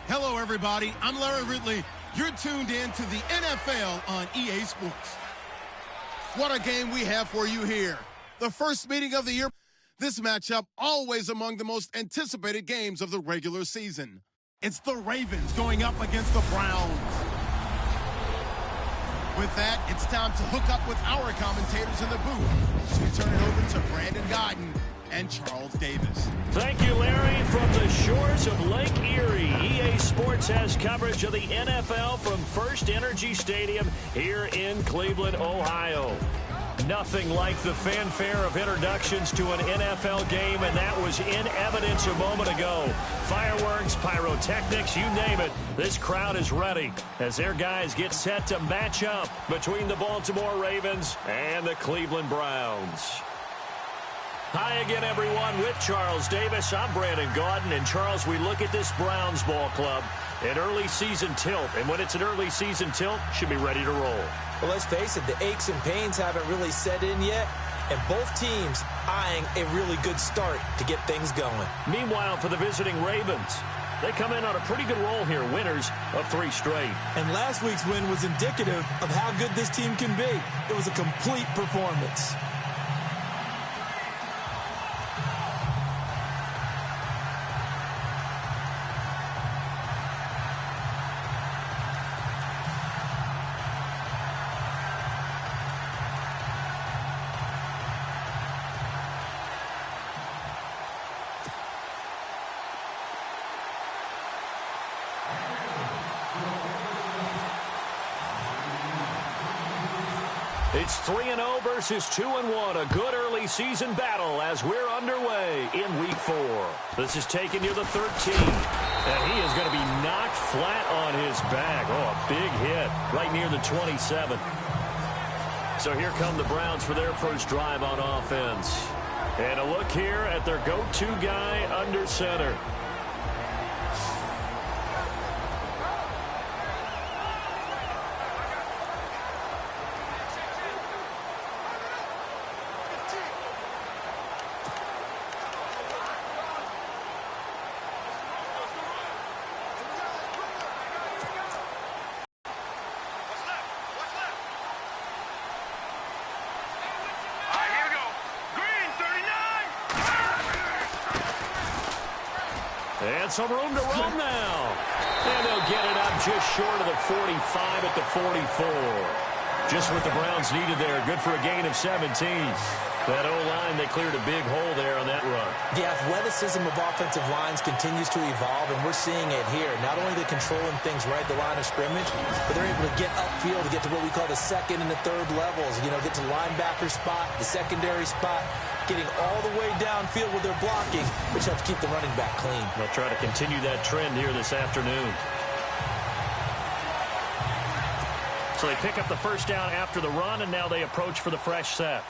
Hello, everybody. I'm Larry Ridley. You're tuned in to the NFL on EA Sports. What a game we have for you here. The first meeting of the year. This matchup always among the most anticipated games of the regular season. It's the Ravens going up against the Browns. With that, it's time to hook up with our commentators in the booth as we turn it over to Brandon Godden and Charles Davis. Thank you, Larry. From the shores of Lake Erie, EA Sports has coverage of the NFL from First Energy Stadium here in Cleveland, Ohio. Nothing like the fanfare of introductions to an NFL game, and that was in evidence a moment ago. Fireworks, pyrotechnics, you name it. This crowd is ready as their guys get set to match up between the Baltimore Ravens and the Cleveland Browns. Hi again, everyone. With Charles Davis, I'm Brandon Gaudin. And, Charles, we look at this Browns ball club, an early season tilt. And when it's an early season tilt, should be ready to roll. Well, let's face it, the aches and pains haven't really set in yet. And both teams eyeing a really good start to get things going. Meanwhile, for the visiting Ravens, they come in on a pretty good roll here, winners of 3 straight. And last week's win was indicative of how good this team can be. It was a complete performance. It's 3-0 versus 2-1. A good early season battle as we're underway in Week 4. This is taken near the 13. And he is going to be knocked flat on his back. Oh, a big hit right near the 27. So here come the Browns for their first drive on offense. And a look here at their go-to guy under center. And some room to roam now. And they'll get it up just short of the 45 at the 44. Just what the Browns needed there. Good for a gain of 17. That O-line, they cleared a big hole there on that run. The athleticism of offensive lines continues to evolve, and we're seeing it here. Not only are they controlling things right at the line of scrimmage, but they're able to get upfield to get to what we call the second and the third levels. You know, get to the linebacker spot, the secondary spot, getting all the way downfield with their blocking, which helps keep the running back clean. They'll try to continue that trend here this afternoon. So they pick up the first down after the run, and now they approach for the fresh set.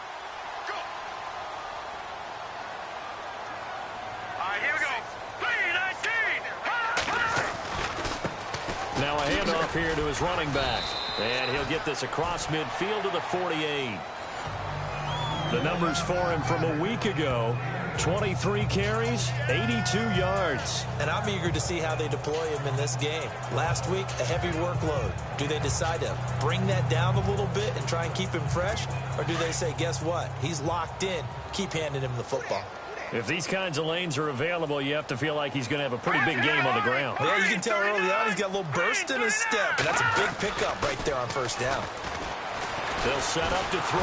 Now a handoff here to his running back. And he'll get this across midfield to the 48. The numbers for him from a week ago: 23 carries, 82 yards. And I'm eager to see how they deploy him in this game. Last week, a heavy workload. Do they decide to bring that down a little bit and try and keep him fresh? Or do they say, guess what? He's locked in. Keep handing him the football. If these kinds of lanes are available, you have to feel like he's going to have a pretty big game on the ground. Yeah, you can tell early on he's got a little burst in his step, and that's a big pickup right there on first down. They'll set up to throw.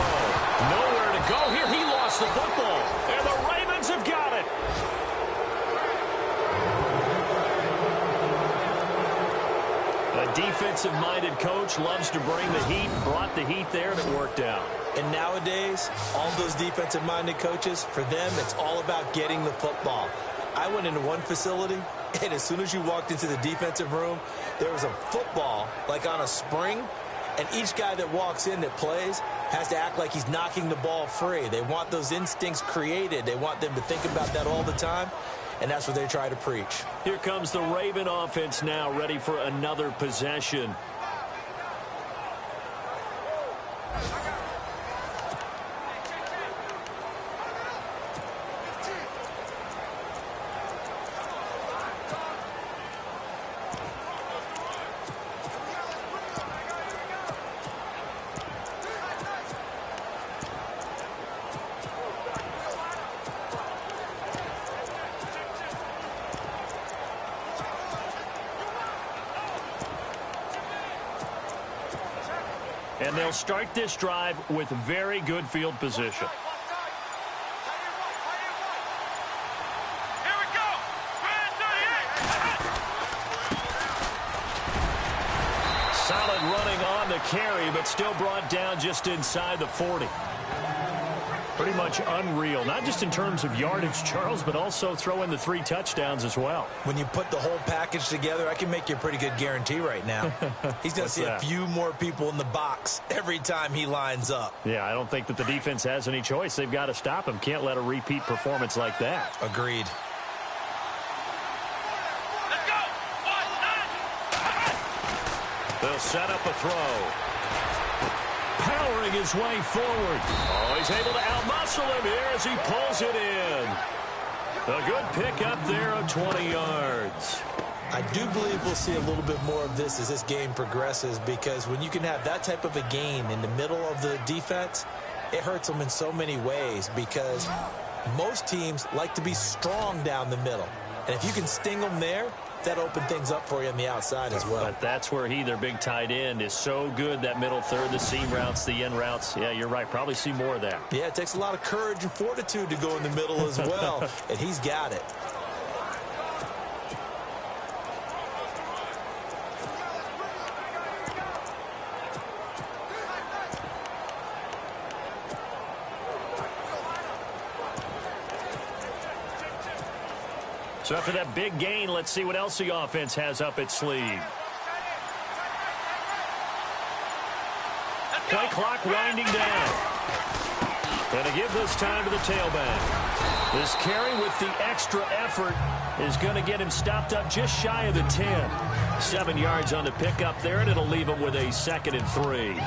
Nowhere to go here. He lost the football, and the Ravens have got it. A defensive-minded coach loves to bring the heat, brought the heat there, and it worked out. And nowadays, all those defensive-minded coaches, for them, it's all about getting the football. I went into one facility, and as soon as you walked into the defensive room, there was a football, like on a spring, and each guy that walks in that plays has to act like he's knocking the ball free. They want those instincts created. They want them to think about that all the time, and that's what they try to preach. Here comes the Raven offense now, ready for another possession. And they'll start this drive with very good field position. Solid running on the carry, but still brought down just inside the 40. Pretty much unreal, not just in terms of yardage, Charles, but also throw in the 3 touchdowns as well. When you put the whole package together, I can make you a pretty good guarantee right now. He's going to see a few more people in the box every time he lines up. Yeah, I don't think that the defense has any choice. They've got to stop him. Can't let a repeat performance like that. Agreed. They'll set up a throw. Powering his way forward. Oh, he's able to outmuscle him here as he pulls it in. A good pick up there of 20 yards. I do believe we'll see a little bit more of this as this game progresses, because when you can have that type of a gain in the middle of the defense, it hurts them in so many ways, because most teams like to be strong down the middle. And if you can sting them there, that opened things up for you on the outside as well. But that's where their big tight end, is so good, that middle third, the seam routes, the in routes. Yeah, you're right. Probably see more of that. Yeah, it takes a lot of courage and fortitude to go in the middle as well, and he's got it. So after that big gain, let's see what else the offense has up its sleeve. Play clock winding down. Going to give this time to the tailback. This carry with the extra effort is going to get him stopped up just shy of the 10. 7 yards on the pickup there, and it'll leave him with a 2nd and 3.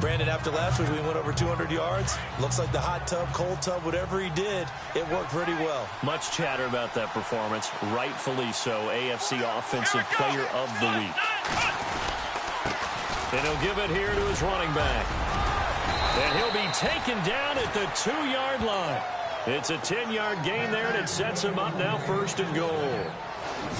Brandon, after last week we went over 200 yards. Looks like the hot tub, cold tub, whatever he did, it worked pretty well. Much chatter about that performance. Rightfully so. AFC Offensive Player of the Week. And he'll give it here to his running back. And he'll be taken down at the 2-yard line. It's a 10-yard gain there, and it sets him up now 1st and goal.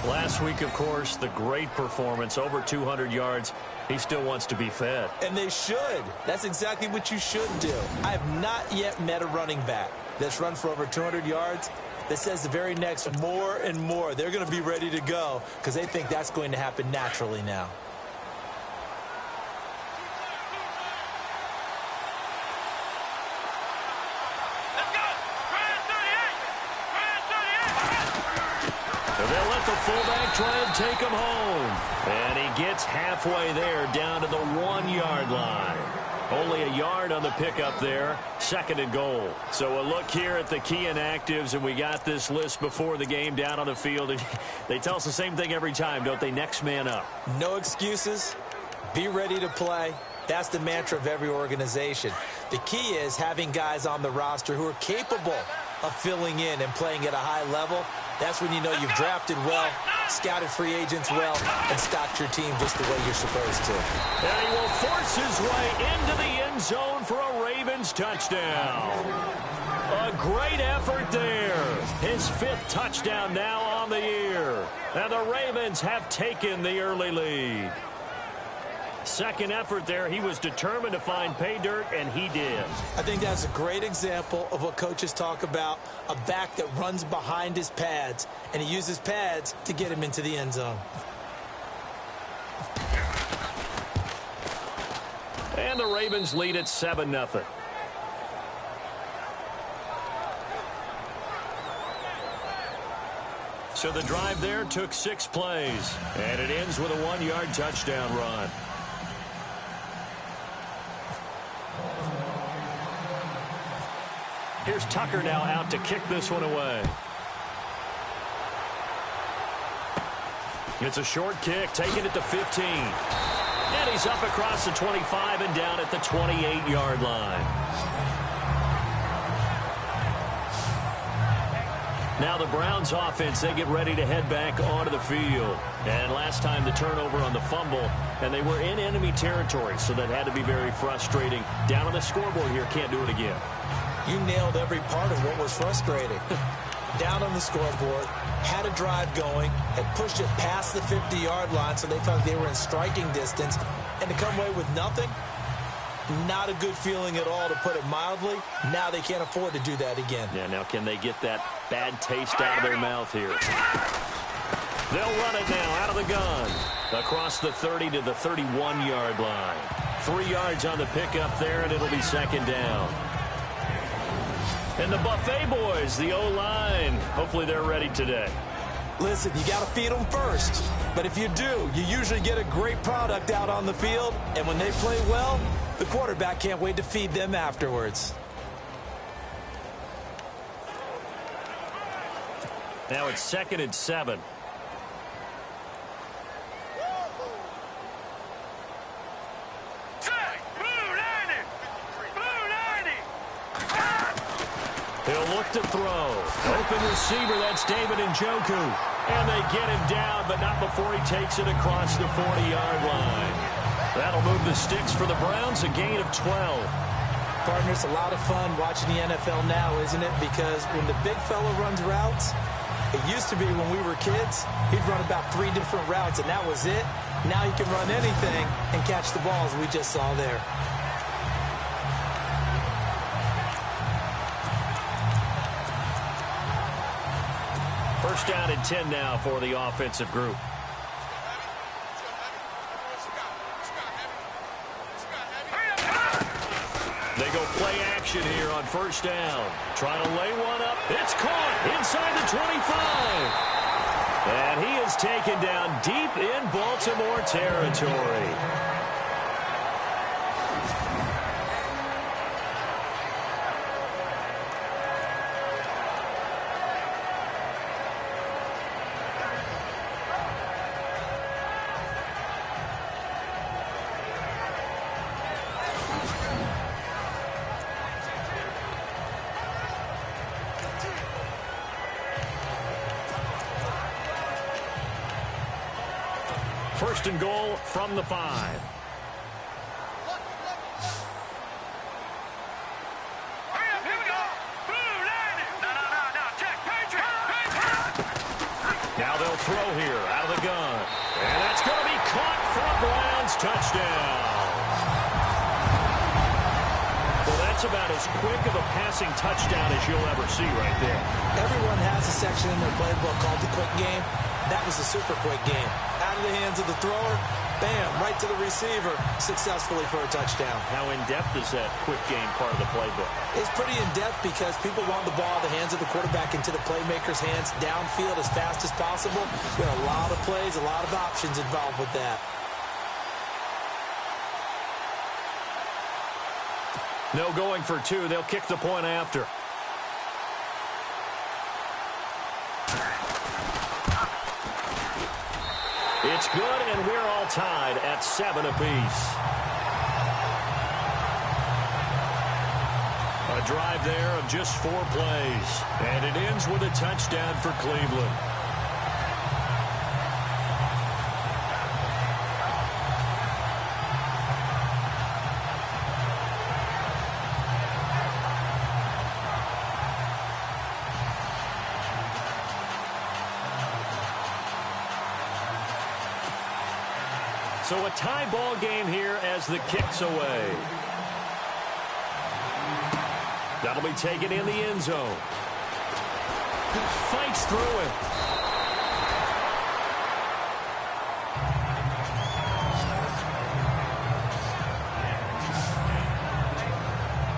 Last week, of course, the great performance, over 200 yards. He still wants to be fed. And they should. That's exactly what you should do. I have not yet met a running back that's run for over 200 yards that says the very next more and more. They're going to be ready to go because they think that's going to happen naturally now. They'll let the fullback try and take him home. And he gets halfway there, down to the 1-yard line. Only a yard on the pickup there. 2nd and goal. So a look here at the key inactives, and we got this list before the game down on the field. And they tell us the same thing every time, don't they? Next man up. No excuses. Be ready to play. That's the mantra of every organization. The key is having guys on the roster who are capable of filling in and playing at a high level. That's when you know you've drafted well, scouted free agents well, and stocked your team just the way you're supposed to. And he will force his way into the end zone for a Ravens touchdown. A great effort there. His 5th touchdown now on the year. And the Ravens have taken the early lead. 2nd effort there. He was determined to find pay dirt, and he did. I think that's a great example of what coaches talk about, a back that runs behind his pads, and he uses pads to get him into the end zone. And the Ravens lead at 7-0. So the drive there took 6 plays, and it ends with a 1-yard touchdown run. Here's Tucker now out to kick this one away. It's a short kick, taking it to 15. And he's up across the 25 and down at the 28-yard line. Now the Browns offense, they get ready to head back onto the field. And last time the turnover on the fumble, and they were in enemy territory, so that had to be very frustrating. Down on the scoreboard here, can't do it again. You nailed every part of what was frustrating. Down on the scoreboard, had a drive going, had pushed it past the 50-yard line, so they felt they were in striking distance, and to come away with nothing, Not a good feeling at all, to put it mildly. Now they can't afford to do that again. Yeah, now can they get that bad taste out of their mouth here? They'll run it now out of the gun. Across the 30 to the 31-yard line. 3 yards on the pickup there, and it'll be second down. And the Buffet boys, the O-line, hopefully they're ready today. Listen, you got to feed them first. But if you do, you usually get a great product out on the field. And when they play well, the quarterback can't wait to feed them afterwards. Now it's 2nd and 7. He'll look to throw. Open receiver, that's David Njoku. And they get him down, but not before he takes it across the 40-yard line. That'll move the sticks for the Browns, a gain of 12. Partner, it's a lot of fun watching the NFL now, isn't it? Because when the big fella runs routes, it used to be when we were kids, he'd run about 3 different routes, and that was it. Now he can run anything and catch the balls we just saw there. First down and 10 now for the offensive group. They go play action here on first down. Trying to lay one up. It's caught inside the 25. And he is taken down deep in Baltimore territory. First and goal from the 5. Now they'll throw here out of the gun. And that's going to be caught for a Browns touchdown. Well, that's about as quick of a passing touchdown as you'll ever see right there. Everyone has a section in their playbook called the quick game. That was a super quick game. Out of the hands of the thrower, bam, right to the receiver, successfully for a touchdown. How in-depth is that quick game part of the playbook? It's pretty in-depth because people want the ball out of the hands of the quarterback into the playmaker's hands downfield as fast as possible. There are a lot of plays, a lot of options involved with that. No going for 2. They'll kick the point after. It's good, and we're all tied at 7 apiece. A drive there of just 4 plays, and it ends with a touchdown for Cleveland. So a tie ball game here as the kick's away. That'll be taken in the end zone. Fights through it.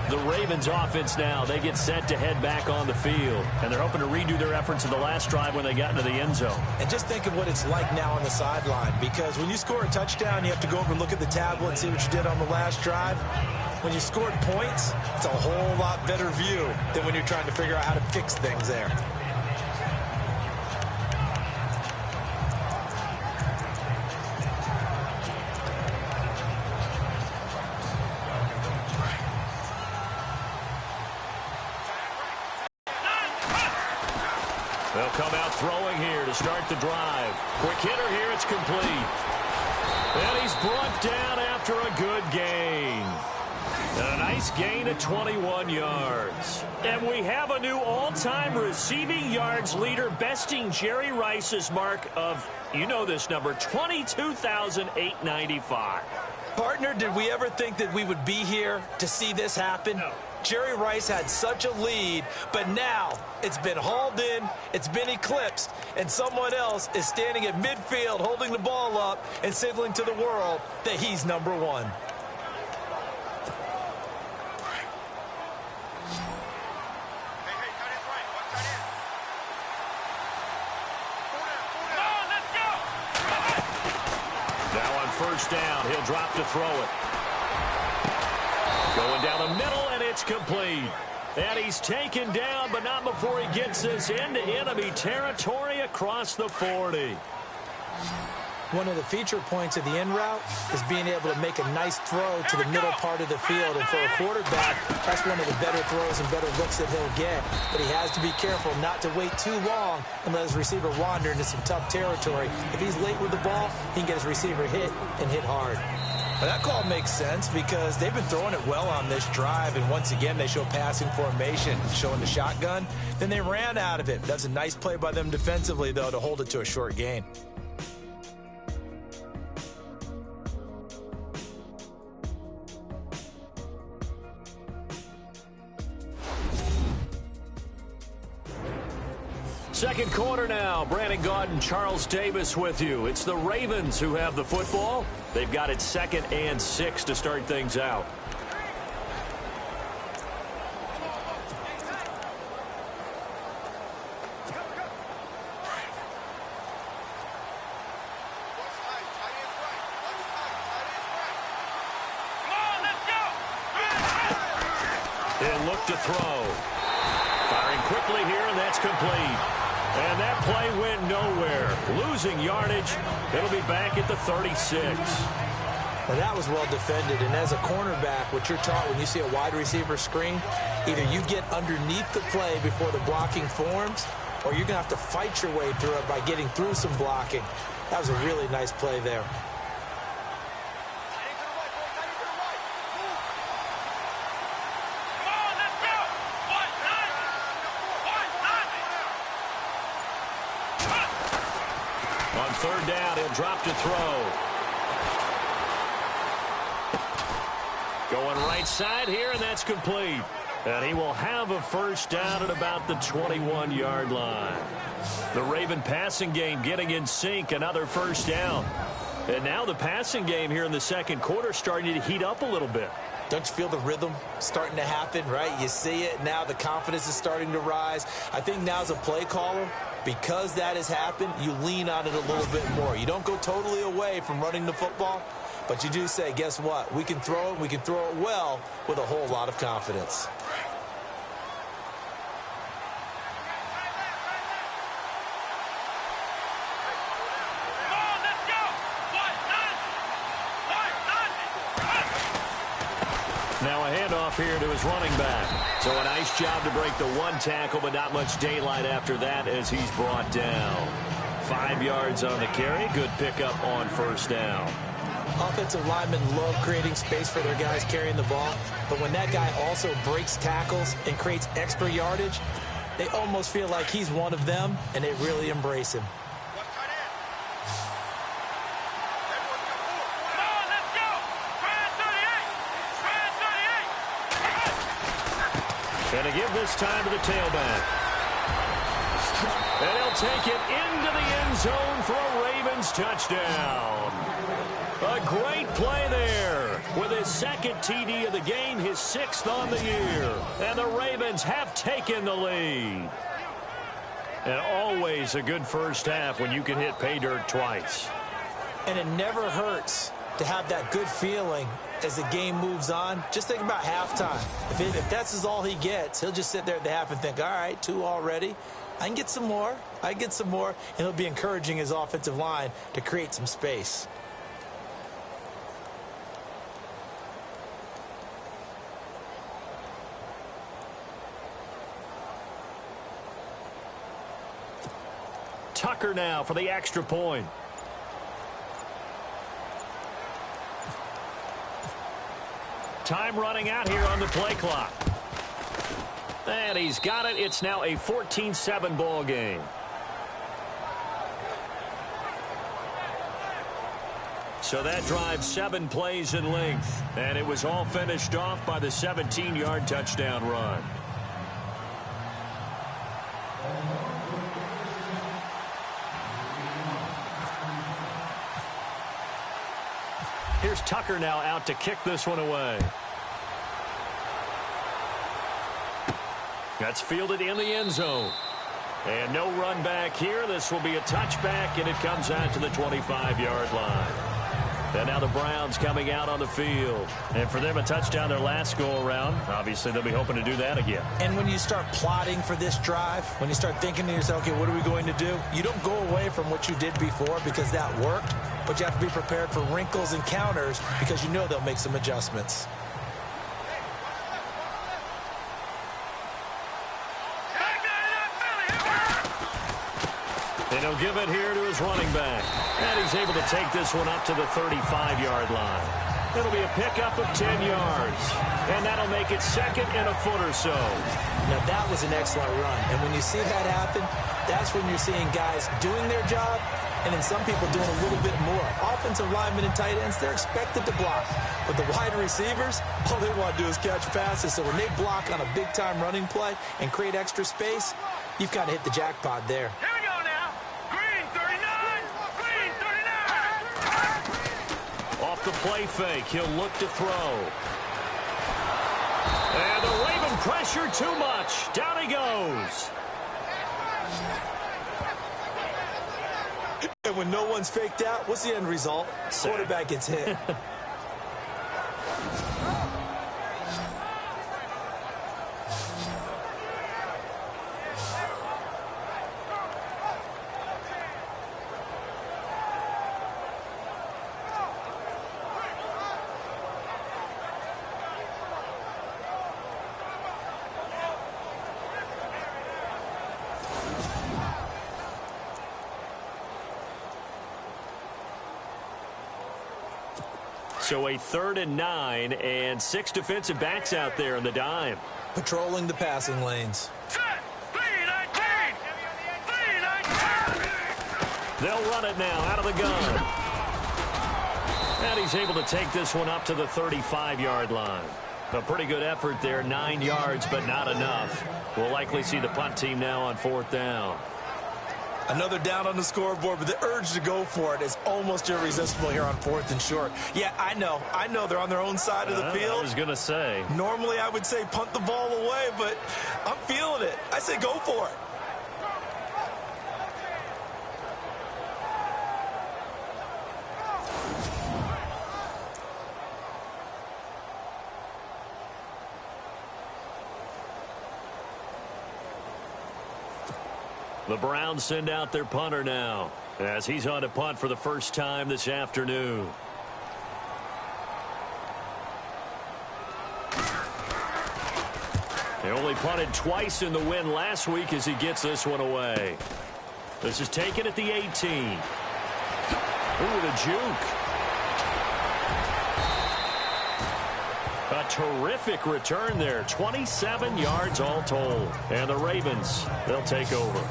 The Ravens offense now, they get set to head back on the field. And they're hoping to redo their efforts in the last drive when they got into the end zone. And just think of what it's like now on the sideline. Because when you score a touchdown, you have to go over and look at the tablet and see what you did on the last drive. When you scored points, it's a whole lot better view than when you're trying to figure out how to fix things there. They'll come out throwing here to start the drive. Quick hitter here, it's complete. And he's brought down after a good gain. A nice gain of 21 yards. And we have a new all-time receiving yards leader besting Jerry Rice's mark of, you know this number, 22,895. Partner, did we ever think that we would be here to see this happen? No. Jerry Rice had such a lead, but now it's been hauled in, it's been eclipsed, and someone else is standing at midfield holding the ball up and signaling to the world that he's number one. Now on first down, he'll drop to throw it. Going down the middle, and it's complete. And he's taken down, but not before he gets this into enemy territory across the 40. One of the feature points of the in route is being able to make a nice throw to the middle part of the field. And for a quarterback, that's one of the better throws and better looks that he'll get. But he has to be careful not to wait too long and let his receiver wander into some tough territory. If he's late with the ball, he can get his receiver hit and hit hard. Well, that call makes sense because they've been throwing it well on this drive, and once again they show passing formation, showing the shotgun. Then they ran out of it. That's a nice play by them defensively, though, to hold it to a short gain. Second quarter now. Brandon Gaudin, Charles Davis with you. It's the Ravens who have the football. They've got it 2nd and 6 to start things out. And look to throw. Firing quickly here, and that's complete. And that play went nowhere. Losing yardage. It'll be back at the 36. Now that was well defended, and as a cornerback, what you're taught when you see a wide receiver screen, either you get underneath the play before the blocking forms, or you're going to have to fight your way through it by getting through some blocking. That was a really nice play there. On third down, he'll drop to throw. Going right side here, and that's complete. And he will have a first down at about the 21-yard line. The Raven passing game getting in sync, another first down. And now the passing game here in the second quarter starting to heat up a little bit. Don't you feel the rhythm starting to happen, right? You see it now. The confidence is starting to rise. I think now as a play caller, because that has happened, you lean on it a little bit more. You don't go totally away from running the football, but you do say, guess what? We can throw it. We can throw it well with a whole lot of confidence. Now a handoff here to his running back. So a nice job to break the one tackle, but not much daylight after that as he's brought down. 5 yards on the carry. Good pickup on first down. Offensive linemen love creating space for their guys carrying the ball, but when that guy also breaks tackles and creates extra yardage, they almost feel like he's one of them, and they really embrace him. And to give this time to the tailback. And he'll take it into the end zone for a Ravens touchdown. A great play there with his second TD of the game, his 6th on the year. And the Ravens have taken the lead. And always a good first half when you can hit pay dirt twice. And it never hurts to have that good feeling as the game moves on. Just think about halftime. If that's all he gets, he'll just sit there at the half and think, all right, 2 already. I can get some more. I can get some more. And he'll be encouraging his offensive line to create some space. Tucker now for the extra point. Time running out here on the play clock. And he's got it. It's now a 14-7 ball game. So that drive 7 plays in length, and it was all finished off by the 17-yard touchdown run. Here's Tucker now out to kick this one away. That's fielded in the end zone. And no run back here. This will be a touchback, and it comes out to the 25-yard line. And now the Browns coming out on the field. And for them, a touchdown their last go-around. Obviously, they'll be hoping to do that again. And when you start plotting for this drive, when you start thinking to yourself, okay, what are we going to do? You don't go away from what you did before because that worked, but you have to be prepared for wrinkles and counters because you know they'll make some adjustments. And he'll give it here to his running back. And he's able to take this one up to the 35-yard line. It'll be a pickup of 10 yards. And that'll make it second and a foot or so. Now, that was an excellent run. And when you see that happen, that's when you're seeing guys doing their job and then some people doing a little bit more. Offensive linemen and tight ends, they're expected to block. But the wide receivers, all they want to do is catch passes. So when they block on a big-time running play and create extra space, you've got to hit the jackpot there. Here we go now. Green 39. Green 39. Off the play fake, he'll look to throw. And the Raven pressure too much. Down he goes. And when no one's faked out, what's the end result? Quarterback gets hit. So a 3rd and 9 and 6 defensive backs out there in the dime. Patrolling the passing lanes. Set. 319. 319. They'll run it now out of the gun. And he's able to take this one up to the 35-yard line. A pretty good effort there, 9 yards, but not enough. We'll likely see the punt team now on 4th down. Another down on the scoreboard, but the urge to go for it is almost irresistible here on 4th and short. Yeah, I know they're on their own side of the field. I was going to say. Normally I would say punt the ball away, but I'm feeling it. I say go for it. The Browns send out their punter now as he's on to punt for the first time this afternoon. He only punted twice in the win last week as he gets this one away. This is taken at the 18. Ooh, the juke. A terrific return there. 27 yards all told. And the Ravens, they'll take over.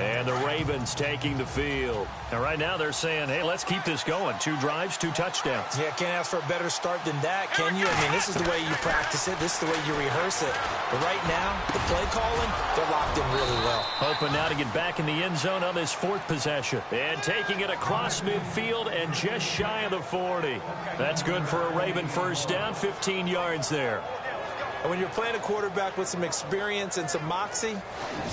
And the Ravens taking the field. And right now they're saying, hey, let's keep this going. 2 drives, 2 touchdowns. Yeah, can't ask for a better start than that, can you? I mean, this is the way you practice it. This is the way you rehearse it. But right now, the play calling, they're locked in really well. Hoping now to get back in the end zone on this 4th possession. And taking it across midfield and just shy of the 40. That's good for a Raven first down, 15 yards there. And when you're playing a quarterback with some experience and some moxie,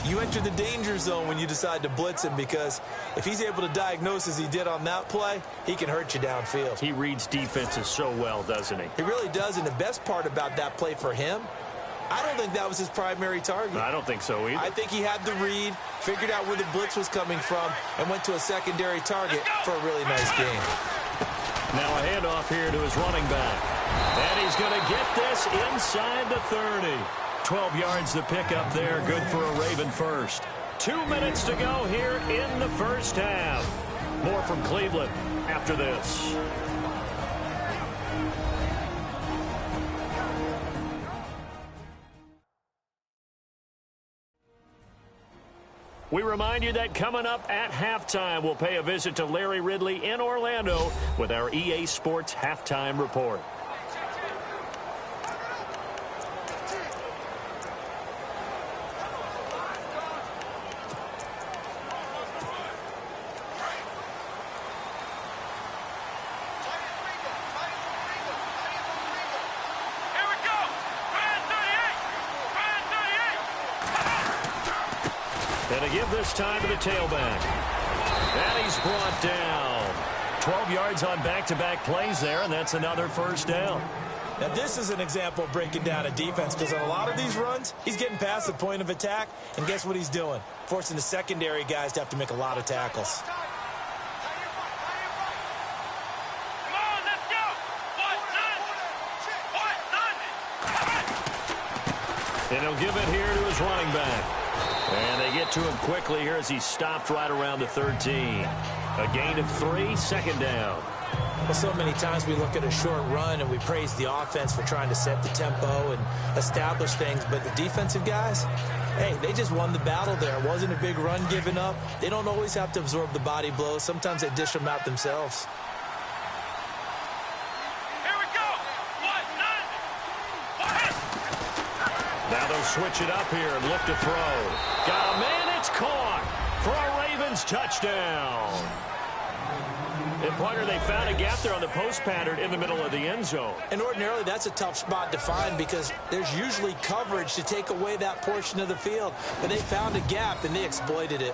you enter the danger zone when you decide to blitz him, because if he's able to diagnose as he did on that play, he can hurt you downfield. He reads defenses so well, doesn't he? He really does, and the best part about that play for him, I don't think that was his primary target. I don't think so either. I think he had the read, figured out where the blitz was coming from, and went to a secondary target for a really nice game. Now a handoff here to his running back. And he's going to get this inside the 30. 12 yards to pick up there. Good for a Raven first. 2 minutes to go here in the first half. More from Cleveland after this. We remind you that coming up at halftime, we'll pay a visit to Larry Ridley in Orlando with our EA Sports Halftime Report. And to give this time to the tailback. And he's brought down. 12 yards on back-to-back plays there, and that's another first down. Now, this is an example of breaking down a defense, because on a lot of these runs, he's getting past the point of attack, and guess what he's doing? Forcing the secondary guys to have to make a lot of tackles. And he'll give it here to his running back. And they get to him quickly here as he stopped right around the 13. A gain of 3, second down. Well, so many times we look at a short run and we praise the offense for trying to set the tempo and establish things, but the defensive guys, hey, they just won the battle there. It wasn't a big run given up. They don't always have to absorb the body blows. Sometimes they dish them out themselves. Now they'll switch it up here and look to throw. Got a man, it's caught for a Ravens touchdown. And Pointer, they found a gap there on the post pattern in the middle of the end zone. And ordinarily that's a tough spot to find because there's usually coverage to take away that portion of the field. But they found a gap and they exploited it.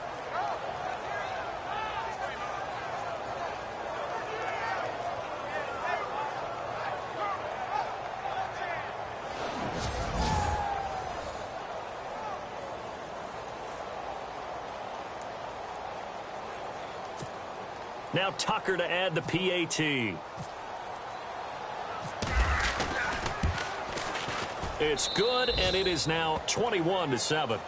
Now Tucker to add the PAT. It's good, and it is now 21-7.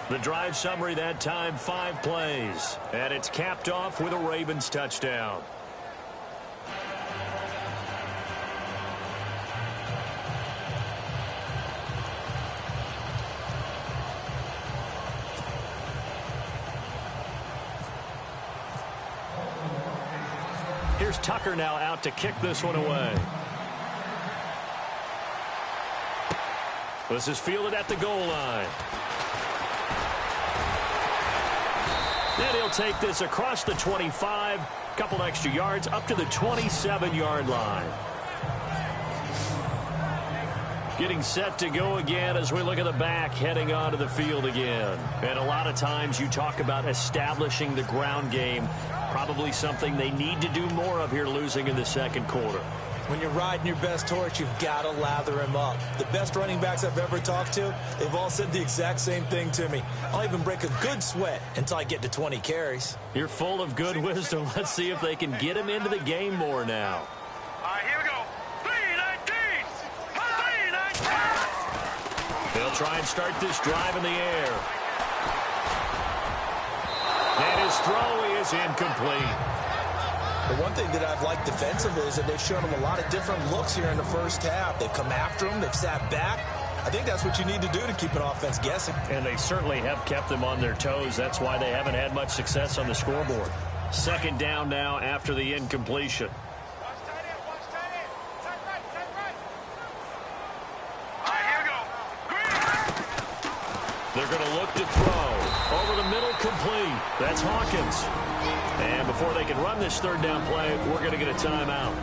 The drive summary that time, 5 plays. And it's capped off with a Ravens touchdown. Here's Tucker now out to kick this one away. This is fielded at the goal line. Then he'll take this across the 25, couple extra yards up to the 27-yard line. Getting set to go again as we look at the back heading onto the field again. And a lot of times you talk about establishing the ground game. Probably something they need to do more of here losing in the second quarter. When you're riding your best horse, you've got to lather him up. The best running backs I've ever talked to, they've all said the exact same thing to me. I'll even break a good sweat until I get to 20 carries. You're full of good wisdom. Let's see if they can get him into the game more now. All right, here we go. 3-19. 3-19. They'll try and start this drive in the air. And his throw is incomplete. The one thing that I've liked defensively is that they've shown him a lot of different looks here in the first half. They've come after him. They've sat back. I think that's what you need to do to keep an offense guessing. And they certainly have kept them on their toes. That's why they haven't had much success on the scoreboard. Second down now after the incompletion. They're going to look to throw. Over the middle, complete. That's Hawkins. And before they can run this third down play, we're going to get a timeout.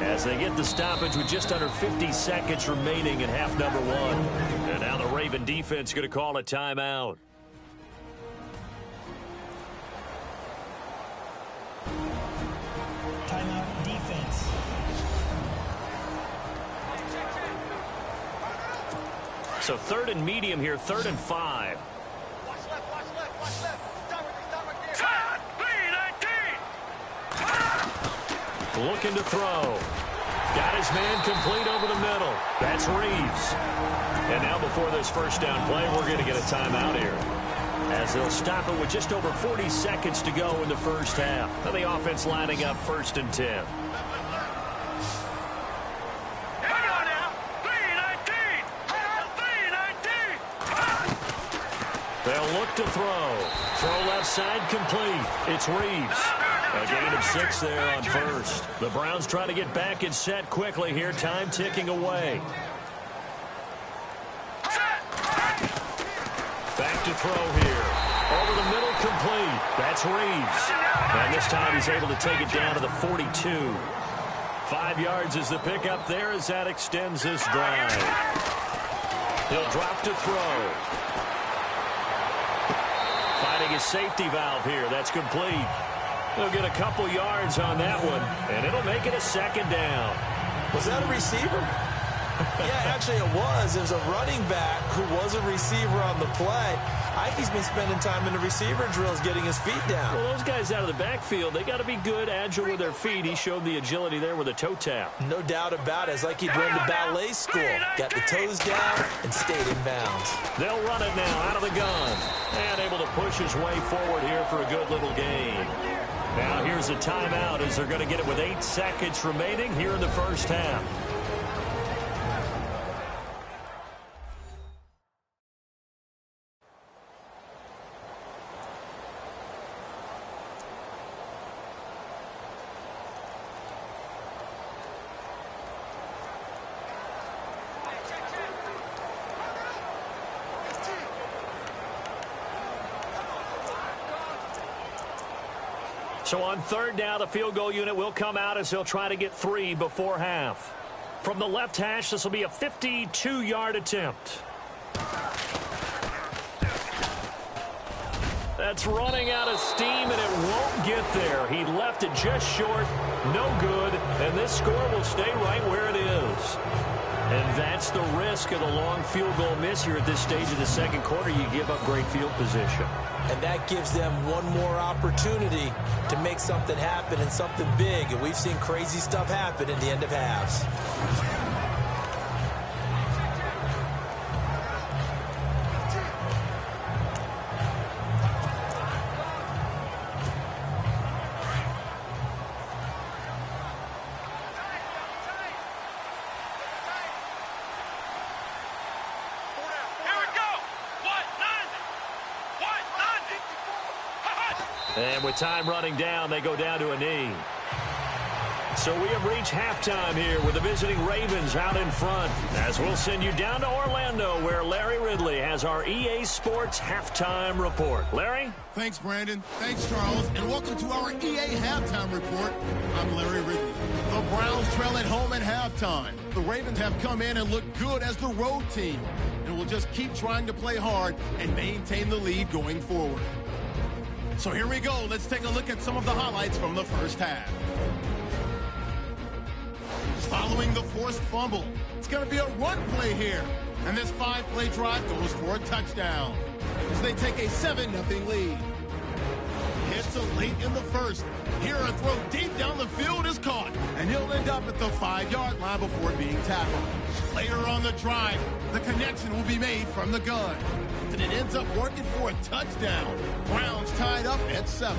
As they get the stoppage with just under 50 seconds remaining in half number 1. And now the Raven defense going to call a timeout. Timeout defense. So 3rd and medium here, 3rd and 5. Watch left. Looking to throw. Got his man complete over the middle. That's Reeves. And now before this first down play, we're going to get a timeout here. As they'll stop it with just over 40 seconds to go in the first half. And the offense lining up 1st and 10. back to throw. Throw left side complete. It's Reeves. A gain of 6 there on first. The Browns trying to get back and set quickly here. Time ticking away. Back to throw here. Over the middle, complete. That's Reeves. And this time he's able to take it down to the 42. 5 yards is the pickup there as that extends this drive. He'll drop to throw. Finding his safety valve here. That's complete. He'll get a couple yards on that one, and it'll make it a second down. Was that a receiver? Yeah, actually it was. It was a running back who was a receiver on the play. Ike's been spending time in the receiver drills getting his feet down. Well, those guys out of the backfield, they got to be good, agile with their feet. He showed the agility there with a toe tap. No doubt about it. It's like he'd run to ballet school. Got the toes down and stayed in bounds. They'll run it now out of the gun. And able to push his way forward here for a good little gain. Now here's a timeout as they're going to get it with 8 seconds remaining here in the first half. So on third down, the field goal unit will come out as they'll try to get 3 before half. From the left hash, this will be a 52-yard attempt. That's running out of steam, and it won't get there. He left it just short, no good, and this score will stay right where it is. And that's the risk of the long field goal miss here at this stage of the second quarter. You give up great field position. And that gives them one more opportunity to make something happen and something big. And we've seen crazy stuff happen in the end of halves. And with time running down, they go down to a knee. So we have reached halftime here with the visiting Ravens out in front. As we'll send you down to Orlando, where Larry Ridley has our EA Sports halftime report. Larry? Thanks, Brandon. Thanks, Charles. And welcome to our EA halftime report. I'm Larry Ridley. The Browns trail at home at halftime. The Ravens have come in and looked good as the road team. And will just keep trying to play hard and maintain the lead going forward. So here we go. Let's take a look at some of the highlights from the first half. Following the forced fumble, it's going to be a run play here. And this 5-play drive goes for a touchdown as they take a 7-0 lead. Hits it late in the first. Here a throw deep down the field is caught, and he'll end up at the 5-yard line before being tackled. Later on the drive, the connection will be made from the gun. And it ends up working for a touchdown. Browns tied up at 7.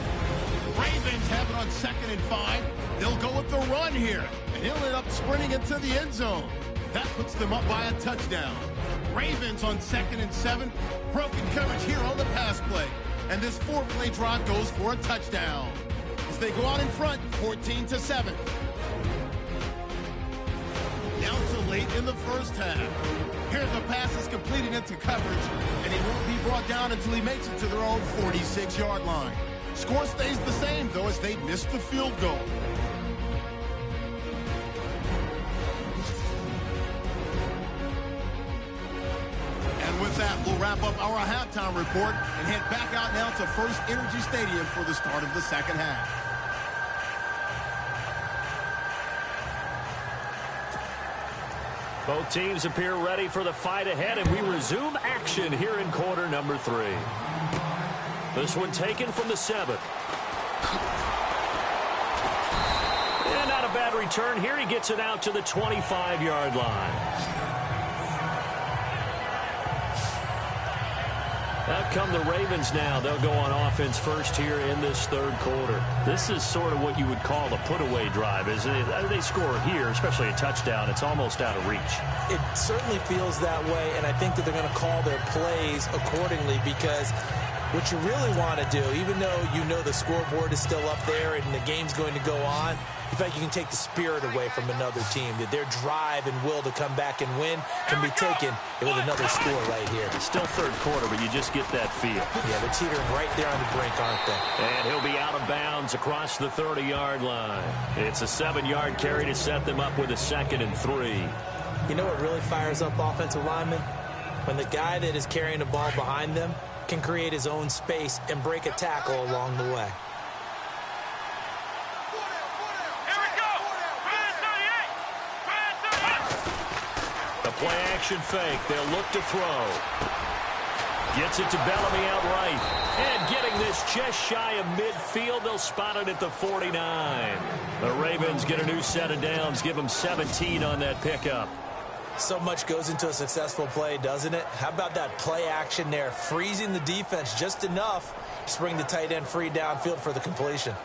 Ravens have it on 2nd and 5. They'll go with the run here, and he'll end up sprinting into the end zone. That puts them up by a touchdown. Ravens on 2nd and 7. Broken coverage here on the pass play. And this 4-play drive goes for a touchdown as they go out in front, 14-7. Down to late in the first half. Here the pass is completed into coverage, and he won't be brought down until he makes it to their own 46-yard line. Score stays the same, though, as they missed the field goal. And with that, we'll wrap up our halftime report and head back out now to First Energy Stadium for the start of the second half. Both teams appear ready for the fight ahead, and we resume action here in quarter number 3. This one taken from the 7. And not a bad return here. He gets it out to the 25-yard line. Out come the Ravens now. They'll go on offense first here in this third quarter. This is sort of what you would call a put-away drive, isn't it? They score here, especially a touchdown. It's almost out of reach. It certainly feels that way, and I think that they're going to call their plays accordingly because What you really want to do, even though you know the scoreboard is still up there and the game's going to go on, you feel like you can take the spirit away from another team. That their drive and will to come back and win can be taken with another score right here. It's still third quarter, but you just get that feel. Yeah, they're teetering right there on the brink, aren't they? And he'll be out of bounds across the 30-yard line. It's a 7-yard carry to set them up with a 2nd and 3. You know what really fires up offensive linemen? When the guy that is carrying the ball behind them can create his own space and break a tackle along the way. Here we go. Red 38. A play-action fake. They'll look to throw. Gets it to Bellamy outright. And getting this just shy of midfield, they'll spot it at the 49. The Ravens get a new set of downs. Give them 17 on that pickup. So much goes into a successful play, doesn't it? How about that play action there? Freezing the defense just enough to bring the tight end free downfield for the completion.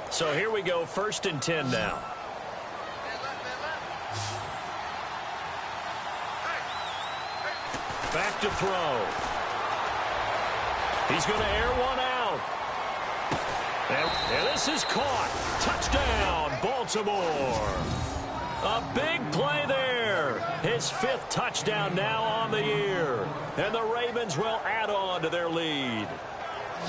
So here we go, 1st and 10 now. Back to throw. He's going to air one out. And this is caught. Touchdown, Baltimore. A big play there. His 5th touchdown now on the year. And the Ravens will add on to their lead.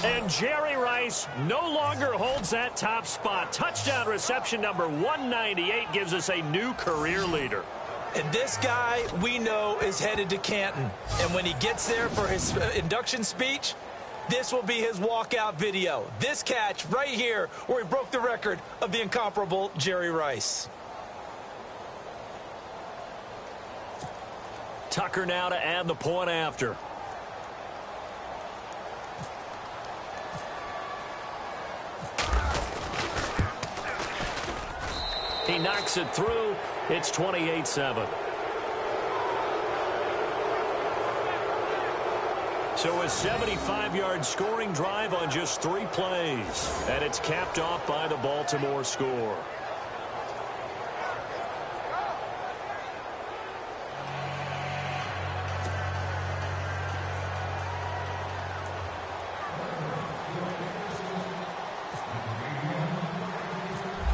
And Jerry Rice no longer holds that top spot. Touchdown reception number 198 gives us a new career leader. And this guy, we know, is headed to Canton. And when he gets there for his induction speech, this will be his walkout video. This catch right here where he broke the record of the incomparable Jerry Rice. Tucker now to add the point after. He knocks it through. It's 28-7. So a 75-yard scoring drive on just 3 plays. And it's capped off by the Baltimore score.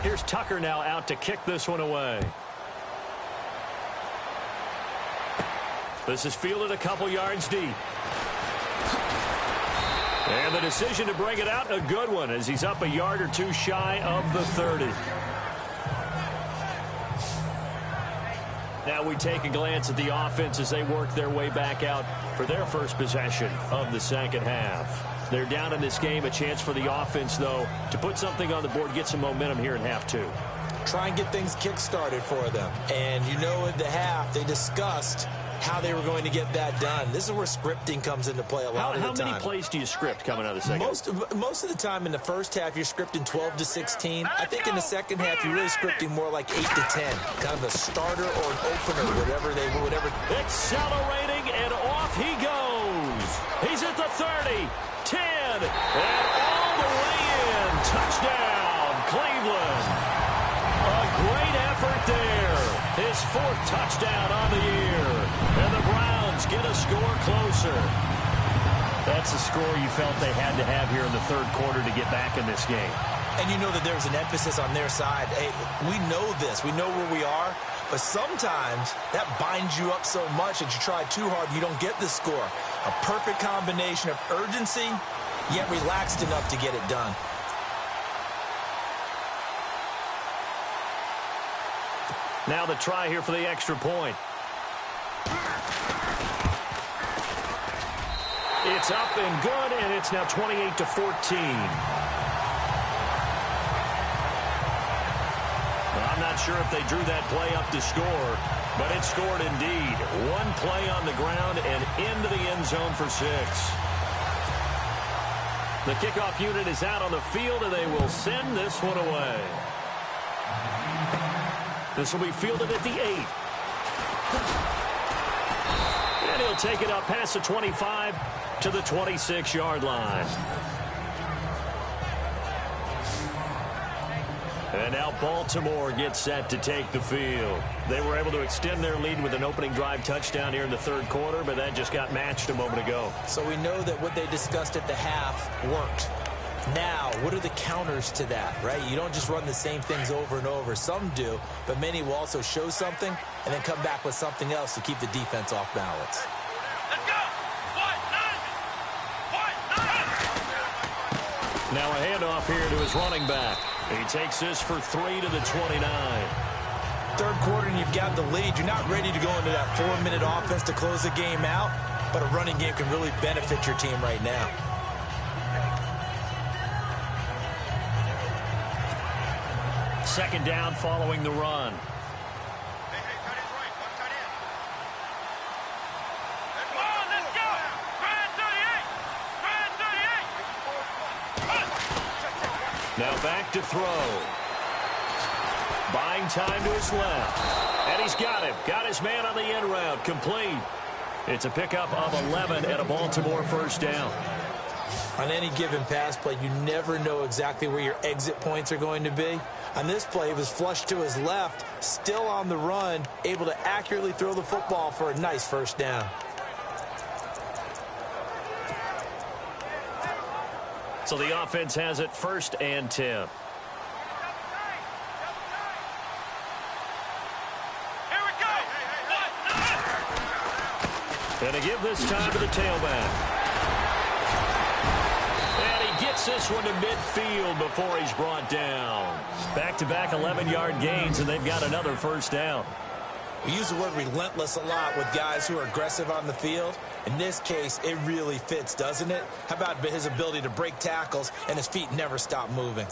Here's Tucker now out to kick this one away. This is fielded a couple yards deep. And the decision to bring it out, a good one, as he's up a yard or 2 shy of the 30. Now we take a glance at the offense as they work their way back out for their first possession of the second half. They're down in this game. A chance for the offense, though, to put something on the board, get some momentum here in half 2. Try and get things kick-started for them. And you know at the half, they discussed how they were going to get that done. This is where scripting comes into play a lot of the time. How many plays do you script coming out of the second? Most of the time in the first half, you're scripting 12 to 16. I think in the second half, you're really scripting more like 8 to 10. Kind of a starter or an opener, whatever. Accelerating, and off he goes. He's at the 30, 10, and all the way in. Touchdown, Cleveland. A great effort there. His 4th touchdown on the year. And the Browns get a score closer. That's a score you felt they had to have here in the third quarter to get back in this game. And you know that there's an emphasis on their side. Hey, we know this. We know where we are. But sometimes that binds you up so much that you try too hard and you don't get the score. A perfect combination of urgency, yet relaxed enough to get it done. Now the try here for the extra point. It's up and good, and it's now 28-14. I'm not sure if they drew that play up to score, but it scored indeed. 1 play on the ground and into the end zone for 6. The kickoff unit is out on the field, and they will send this one away. This will be fielded at the 8. And he'll take it up past the 25 to the 26-yard line. And now Baltimore gets set to take the field. They were able to extend their lead with an opening drive touchdown here in the third quarter, but that just got matched a moment ago. So we know that what they discussed at the half worked. Now, what are the counters to that, right? You don't just run the same things over and over. Some do, but many will also show something and then come back with something else to keep the defense off balance. Let's go. Now a handoff here to his running back. He takes this for 3 to the 29. Third quarter and you've got the lead. You're not ready to go into that 4-minute offense to close the game out, but a running game can really benefit your team right now. Second down following the run. Now back to throw. Buying time to his left. And he's got him. Got his man on the end route. Complete. It's a pickup of 11 and a Baltimore first down. On any given pass play, you never know exactly where your exit points are going to be. On this play, he was flushed to his left, still on the run, able to accurately throw the football for a nice first down. So the offense has it 1st and 10. Here we go. And to give this time to the tailback. And he gets this one to midfield before he's brought down. Back-to-back 11-yard gains, and they've got another first down. We use the word relentless a lot with guys who are aggressive on the field. In this case, it really fits, doesn't it? How about his ability to break tackles and his feet never stop moving?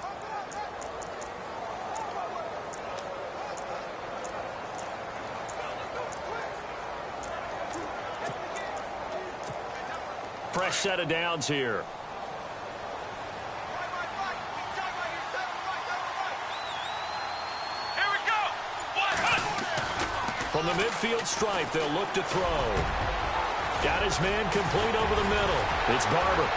Fresh set of downs here. From the midfield stripe, they'll look to throw. Got his man complete over the middle. It's Barber.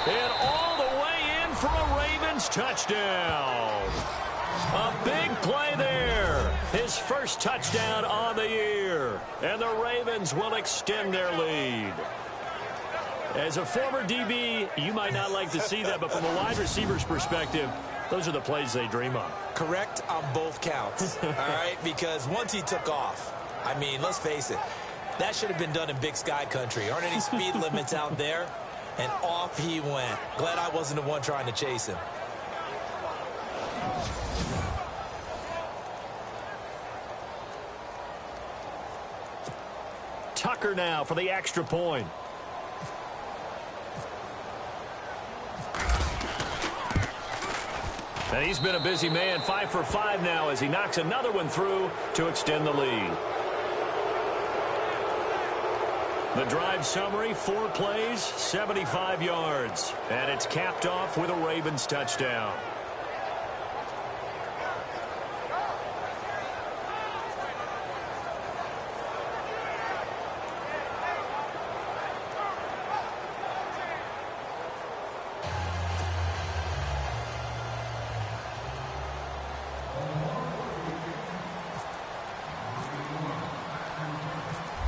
And all the way in for a Ravens touchdown. A big play there. His first touchdown on the year. And the Ravens will extend their lead. As a former DB, you might not like to see that, but from a wide receiver's perspective, those are the plays they dream of. Correct on both counts, all right? Because once he took off, I mean, let's face it, that should have been done in Big Sky country. Aren't any speed limits out there? And off he went. Glad I wasn't the one trying to chase him. Tucker now for the extra point. And he's been a busy man, 5 for 5 now as he knocks another one through to extend the lead. The drive summary, 4 plays, 75 yards. And it's capped off with a Ravens touchdown.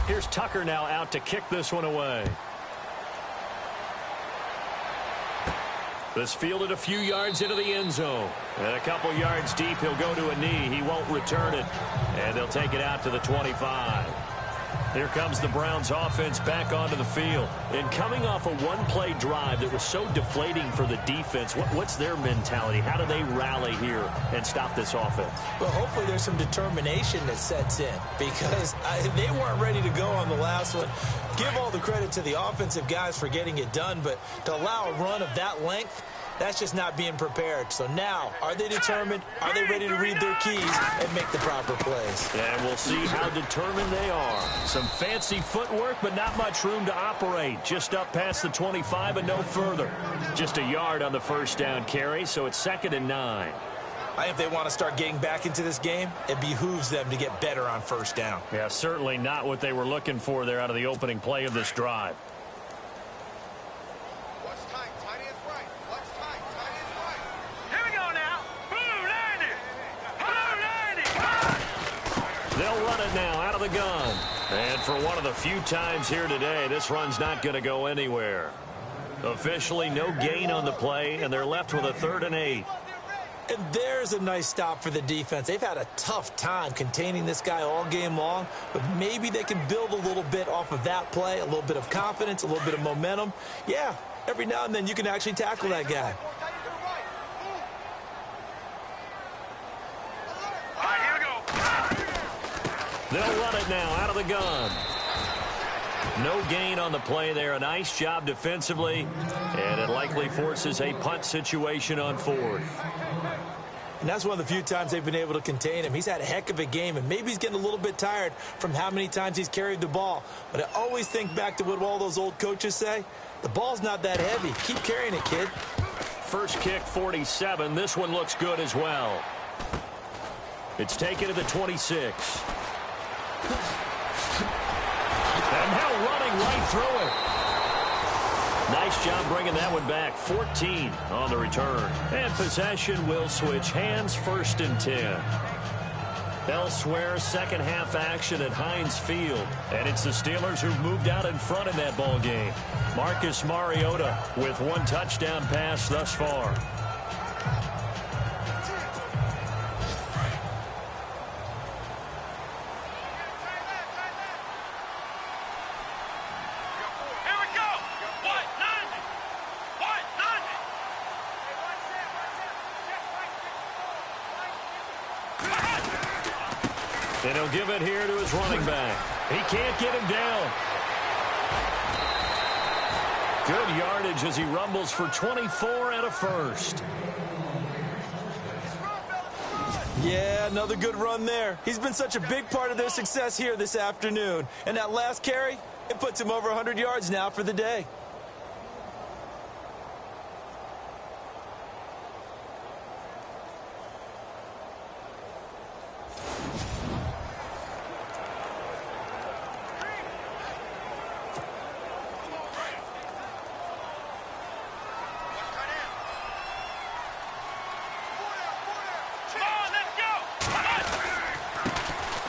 Here's Tucker now out to kick this one away. This fielded a few yards into the end zone. And a couple yards deep, he'll go to a knee. He won't return it. And they'll take it out to the 25. Here comes the Browns offense back onto the field. And coming off a one-play drive that was so deflating for the defense, what's their mentality? How do they rally here and stop this offense? Well, hopefully there's some determination that sets in because they weren't ready to go on the last one. Give all the credit to the offensive guys for getting it done, but to allow a run of that length, that's just not being prepared. So now, are they determined? Are they ready to read their keys and make the proper plays? And we'll see how determined they are. Some fancy footwork, but not much room to operate. Just up past the 25 and no further. Just a yard on the first down carry, so it's 2nd and 9. If they want to start getting back into this game, it behooves them to get better on first down. Yeah, certainly not what they were looking for there out of the opening play of this drive. What's tight? Tight is right. What's tight? Tight is right. Here we go now. Blue 90. Blue 90. They'll run it now out of the gun. And for one of the few times here today, this run's not going to go anywhere. Officially no gain on the play, and they're left with a 3rd and 8. And there's a nice stop for the defense. They've had a tough time containing this guy all game long, but maybe they can build a little bit off of that play, a little bit of confidence, a little bit of momentum. Yeah, every now and then you can actually tackle that guy. All right, here we go. They'll run it now out of the gun. No gain on the play there. A nice job defensively, and it likely forces a punt situation on 4th. And that's one of the few times they've been able to contain him. He's had a heck of a game, and maybe he's getting a little bit tired from how many times he's carried the ball. But I always think back to what all those old coaches say. The ball's not that heavy. Keep carrying it, kid. First kick, 47. This one looks good as well. It's taken to the 26. And now running right through it. Nice job bringing that one back. 14 on the return. And possession will switch hands, 1st and 10. Elsewhere, second half action at Heinz Field. And it's the Steelers who've moved out in front in that ball game. Marcus Mariota with 1 touchdown pass thus far. And he'll give it here to his running back. He can't get him down. Good yardage as he rumbles for 24 and a 1st. Yeah, another good run there. He's been such a big part of their success here this afternoon. And that last carry, it puts him over 100 yards now for the day.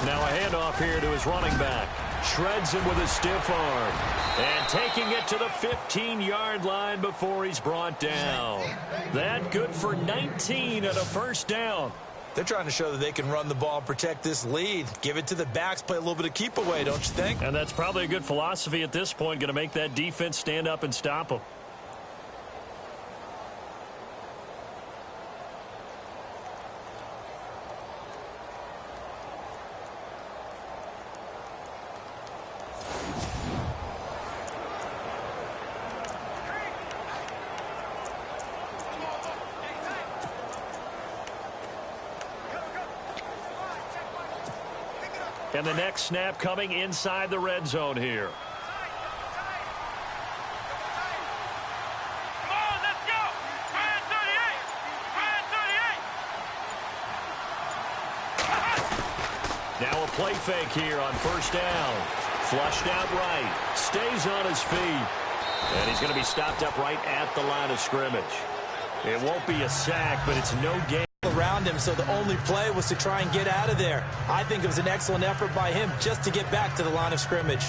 Now a handoff here to his running back. Shreds him with a stiff arm. And taking it to the 15-yard line before he's brought down. That good for 19 and a 1st down. They're trying to show that they can run the ball and protect this lead. Give it to the backs, play a little bit of keep away, don't you think? And that's probably a good philosophy at this point. Going to make that defense stand up and stop them. And the next snap coming inside the red zone here. Come on, let's go. Brand 38. Now a play fake here on 1st down. Flushed out right. Stays on his feet. And he's going to be stopped up right at the line of scrimmage. It won't be a sack, but it's no gain around him, so the only play was to try and get out of there. I think it was an excellent effort by him just to get back to the line of scrimmage.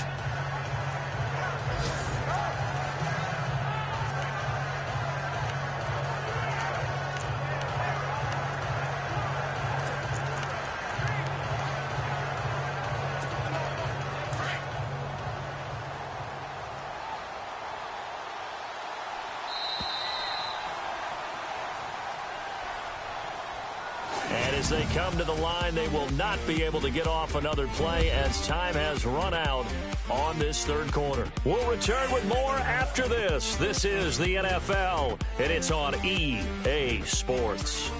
As they come to the line, they will not be able to get off another play as time has run out on this 3rd quarter. We'll return with more after this. This is the NFL, and it's on EA Sports.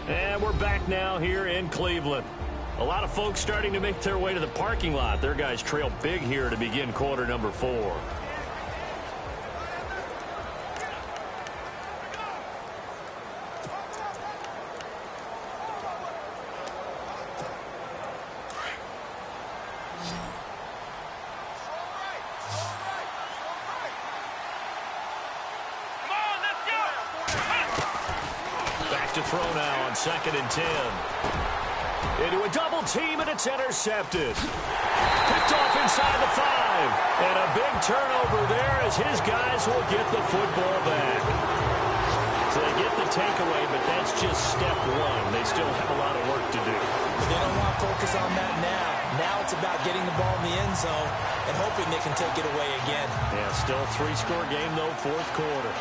And we're back now here in Cleveland. A lot of folks starting to make their way to the parking lot. Their guys trail big here to begin quarter number 4. back to throw now on 2nd and 10. Into a double team, and it's intercepted. Picked off inside the 5. And a big turnover there as his guys will get the football back. So they get the takeaway, but that's just step one. They still have a lot of work to do. But they don't want to focus on that now. Now it's about getting the ball in the end zone and hoping they can take it away again. Yeah, still 3-score game, though, 4th quarter.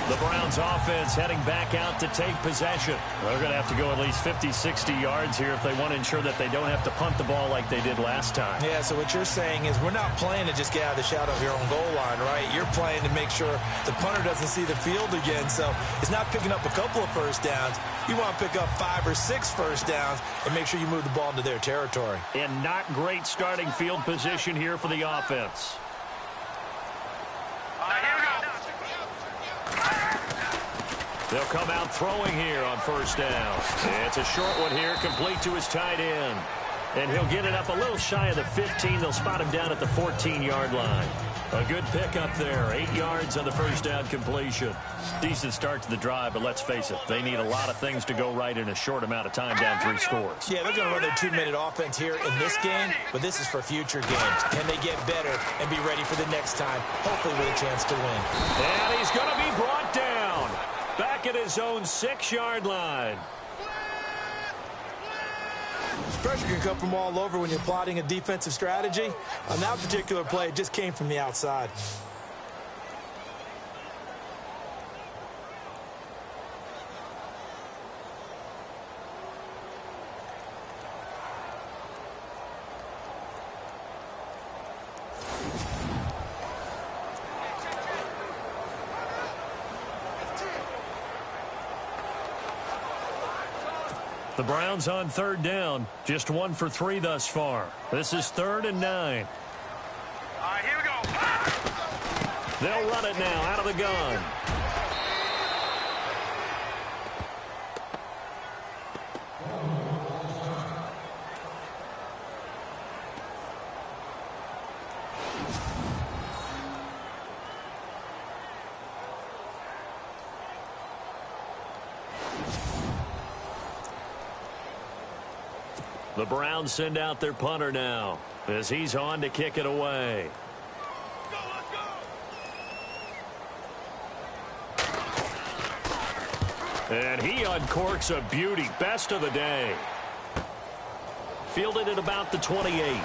The Browns offense heading back out to take possession. They're going to have to go at least 50, 60 yards here if they want to ensure that they don't have to punt the ball like they did last time. Yeah, so what you're saying is we're not playing to just get out of the shadow of your own goal line, right? You're playing to make sure the punter doesn't see the field again. So it's not picking up a couple of first downs. You want to pick up 5 or 6 first downs and make sure you move the ball into their territory. And not great starting field position here for the offense. They'll come out throwing here on 1st down. It's a short one here, complete to his tight end. And he'll get it up a little shy of the 15. They'll spot him down at the 14-yard line. A good pickup there. 8 yards on the 1st down completion. Decent start to the drive, but let's face it, they need a lot of things to go right in a short amount of time, down 3 scores. Yeah, they're going to run their 2-minute offense here in this game, but this is for future games. Can they get better and be ready for the next time, hopefully with a chance to win? And he's going to be brought down. Back at his own 6-yard line. Pressure can come from all over when you're plotting a defensive strategy. On that particular play, it just came from the outside. The Browns on 3rd down. Just 1 for 3 thus far. This is 3rd and 9. All right, here we go. They'll run it now out of the gun. The Browns send out their punter now as he's on to kick it away. And he uncorks a beauty. Best of the day. Fielded at about the 28.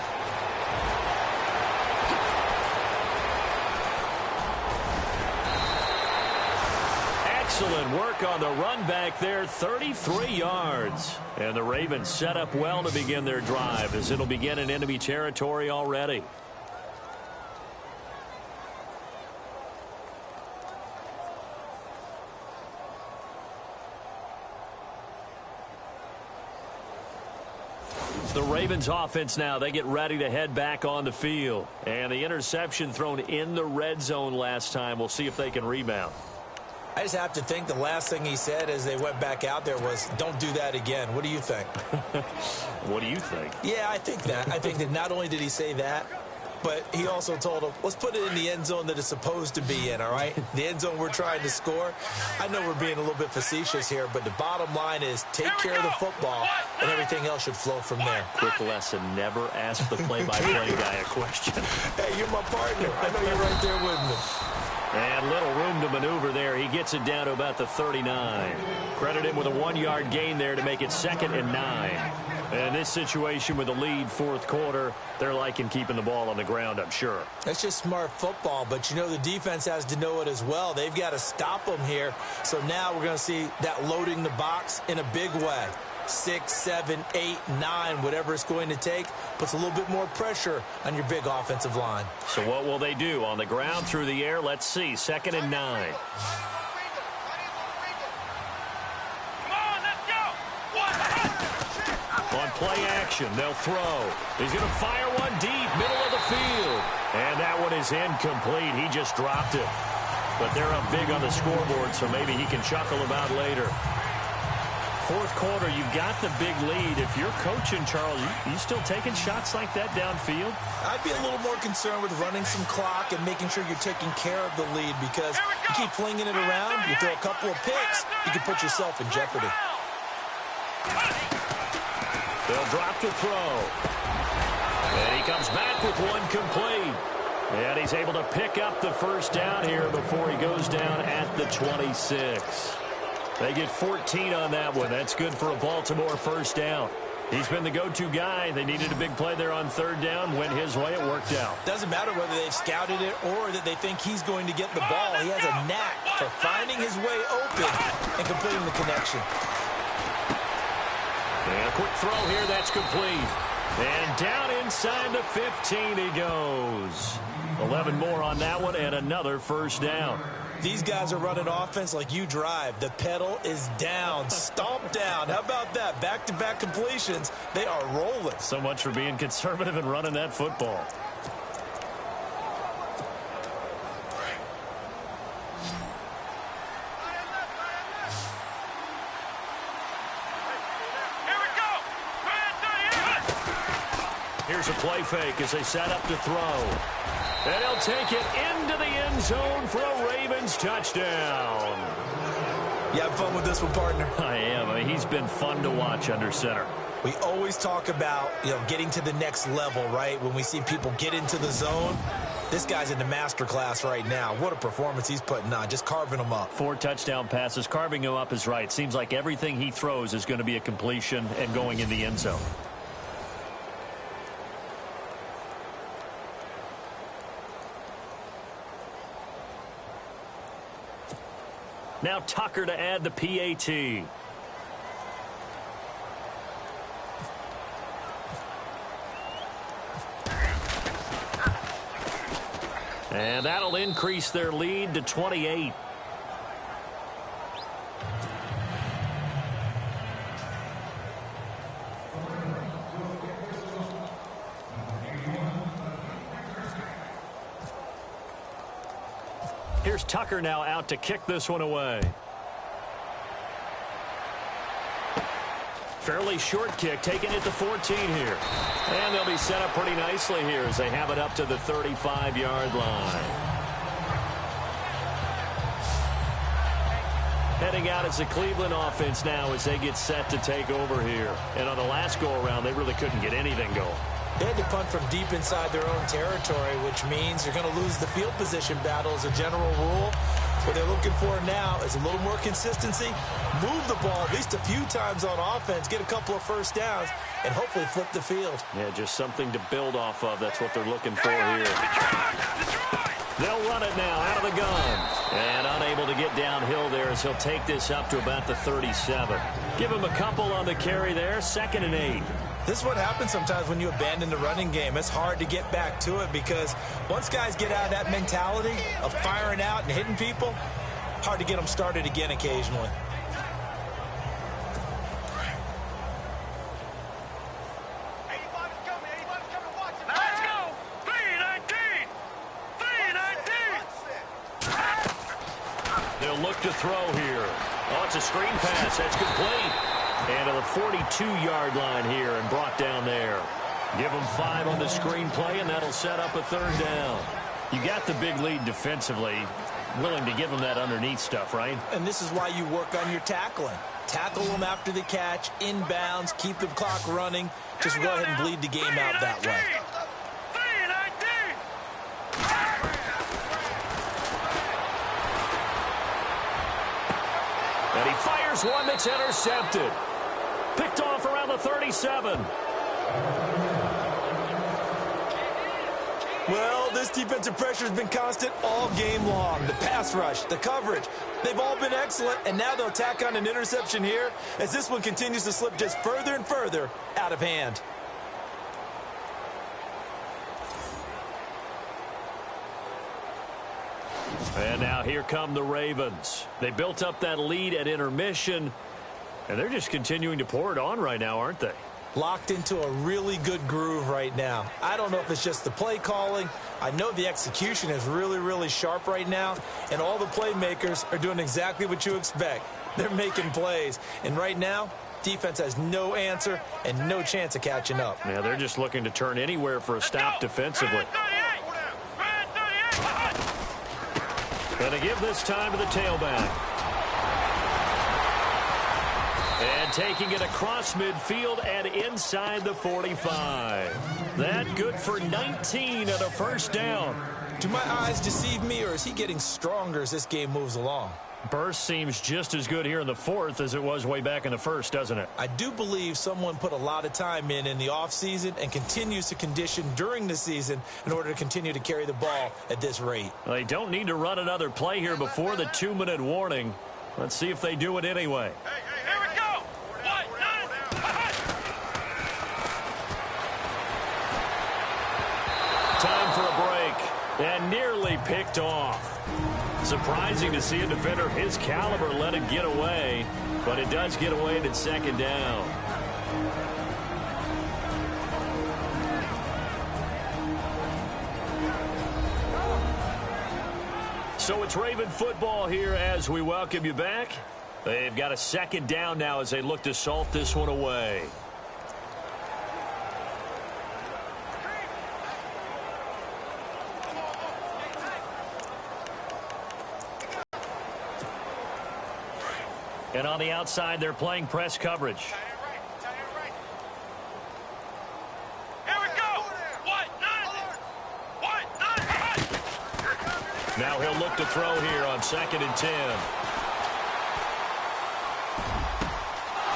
Excellent work on the run back there, 33 yards. And the Ravens set up well to begin their drive as it'll begin in enemy territory already. The Ravens offense now, they get ready to head back on the field. And the interception thrown in the red zone last time. We'll see if they can rebound. I just have to think the last thing he said as they went back out there was, don't do that again. What do you think? What do you think? Yeah, I think that. I think that not only did he say that, but he also told him, let's put it in the end zone that it's supposed to be in, all right? The end zone we're trying to score. I know we're being a little bit facetious here, but the bottom line is take care of the football, and everything else should flow from there. Quick lesson, never ask the play-by-play guy a question. Hey, you're my partner. I know you're right there with me. And little room to maneuver there. He gets it down to about the 39. Credit him with a 1-yard gain there to make it 2nd and 9. And in this situation with the lead 4th quarter, they're liking keeping the ball on the ground, I'm sure. That's just smart football, but you know the defense has to know it as well. They've got to stop them here. So now we're going to see that loading the box in a big way. 6, 7, 8, 9, whatever it's going to take, puts a little bit more pressure on your big offensive line. So what will they do? On the ground, through the air? Let's see. 2nd and 9. On play action, they'll throw. He's going to fire one deep, middle of the field. And that one is incomplete. He just dropped it. But they're up big on the scoreboard, so maybe he can chuckle about later. Fourth quarter, you've got the big lead. If you're coaching, Charles, you still taking shots like that downfield? I'd be a little more concerned with running some clock and making sure you're taking care of the lead, because you keep flinging it around, you throw a couple of picks, you can put yourself in jeopardy. They'll drop to throw. And he comes back with one complete. And he's able to pick up the first down here before he goes down at the 26. They get 14 on that one. That's good for a Baltimore first down. He's been the go-to guy. They needed a big play there on third down. Went his way. It worked out. Doesn't matter whether they've scouted it or that they think he's going to get the ball. He has a knack for finding his way open and completing the connection. And a quick throw here. That's complete. And down inside the 15 he goes. 11 more on that one and another first down. These guys are running offense like you drive. The pedal is down, stomp down. How about that? Back-to-back completions. They are rolling. So much for being conservative and running that football. Here's a play fake as they set up to throw. And he'll take it into the end zone for a Ravens touchdown. You having fun with this one, partner? I am. I mean, he's been fun to watch under center. We always talk about, getting to the next level, right? When we see people get into the zone. This guy's in the master class right now. What a performance he's putting on, just carving them up. 4 touchdown passes. Carving him up is right. Seems like everything he throws is going to be a completion and going in the end zone. Now Tucker to add the PAT. And that'll increase their lead to 28. Here's Tucker now out to kick this one away. Fairly short kick, taking it to 14 here. And they'll be set up pretty nicely here as they have it up to the 35-yard line. Heading out as the Cleveland offense now as they get set to take over here. And on the last go-around, they really couldn't get anything going. They had to punt from deep inside their own territory, which means you're going to lose the field position battle as a general rule. What they're looking for now is a little more consistency, move the ball at least a few times on offense, get a couple of first downs, and hopefully flip the field. Yeah, just something to build off of. That's what they're looking for here. They'll run it now out of the gun. And unable to get downhill there as he'll take this up to about the 37. Give him a couple on the carry there, 2nd and 8. This is what happens sometimes when you abandon the running game. It's hard to get back to it because once guys get out of that mentality of firing out and hitting people, hard to get them started again occasionally. Anybody's coming, watch it. Let's go! 3-19! 3-19! They'll look to throw here. Oh, it's a screen pass. That's complete. And to the 42-yard line here and brought down there. Give them 5 on the screen play, and that'll set up a 3rd down. You got the big lead defensively. Willing to give them that underneath stuff, right? And this is why you work on your tackling. Tackle them after the catch, inbounds, keep the clock running. Just go ahead and bleed the game out that way. And he fires one that's intercepted. Picked off around the 37. Well, this defensive pressure has been constant all game long. The pass rush, the coverage, they've all been excellent, and now they'll tack on an interception here as this one continues to slip just further and further out of hand. And now here come the Ravens. They built up that lead at intermission, and they're just continuing to pour it on right now, aren't they? Locked into a really good groove right now. I don't know if it's just the play calling. I know the execution is really, really sharp right now, and all the playmakers are doing exactly what you expect. They're making plays. And right now, defense has no answer and no chance of catching up. Yeah, they're just looking to turn anywhere for a stop defensively. Going to give this time to the tailback. And taking it across midfield and inside the 45. That good for 19 and a first down. Do my eyes deceive me, or is he getting stronger as this game moves along? Burst seems just as good here in the fourth as it was way back in the first, doesn't it? I do believe someone put a lot of time in the offseason and continues to condition during the season in order to continue to carry the ball at this rate. They don't need to run another play here before the 2-minute warning. Let's see if they do it anyway. Here we go. Time for a break. And nearly picked off. Surprising to see a defender of his caliber let it get away, but it does get away at second down. So it's Raven football here as we welcome you back. They've got a second down now as they look to salt this one away. And on the outside, they're playing press coverage. Here we go. Now he'll look to throw here on 2nd and 10.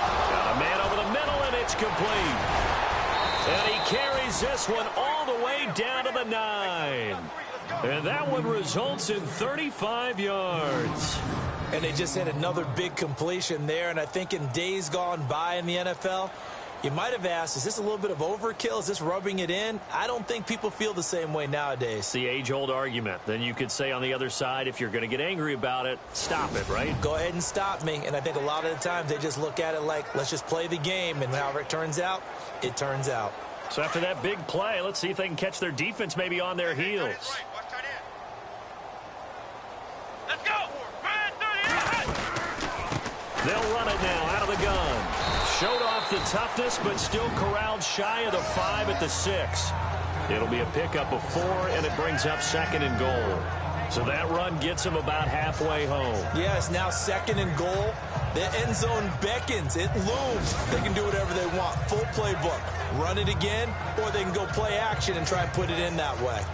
Got a man over the middle, and it's complete. And he carries this one all the way down to the 9. And that one results in 35 yards. And they just had another big completion there. And I think in days gone by in the NFL, you might have asked, is this a little bit of overkill? Is this rubbing it in? I don't think people feel the same way nowadays. It's the age-old argument. Then you could say on the other side, if you're going to get angry about it, stop it, right? Go ahead and stop me. And I think a lot of the times they just look at it like, let's just play the game. And however it turns out, it turns out. So after that big play, let's see if they can catch their defense maybe on their heels. Let's go. They'll run it now out of the gun. Showed off the toughness, but still corralled shy of the 5 at the 6. It'll be a pickup of 4, and it brings up 2nd and goal. So that run gets them about halfway home. Yeah, it's now 2nd and goal. The end zone beckons. It looms. They can do whatever they want. Full playbook. Run it again, or they can go play action and try and put it in that way.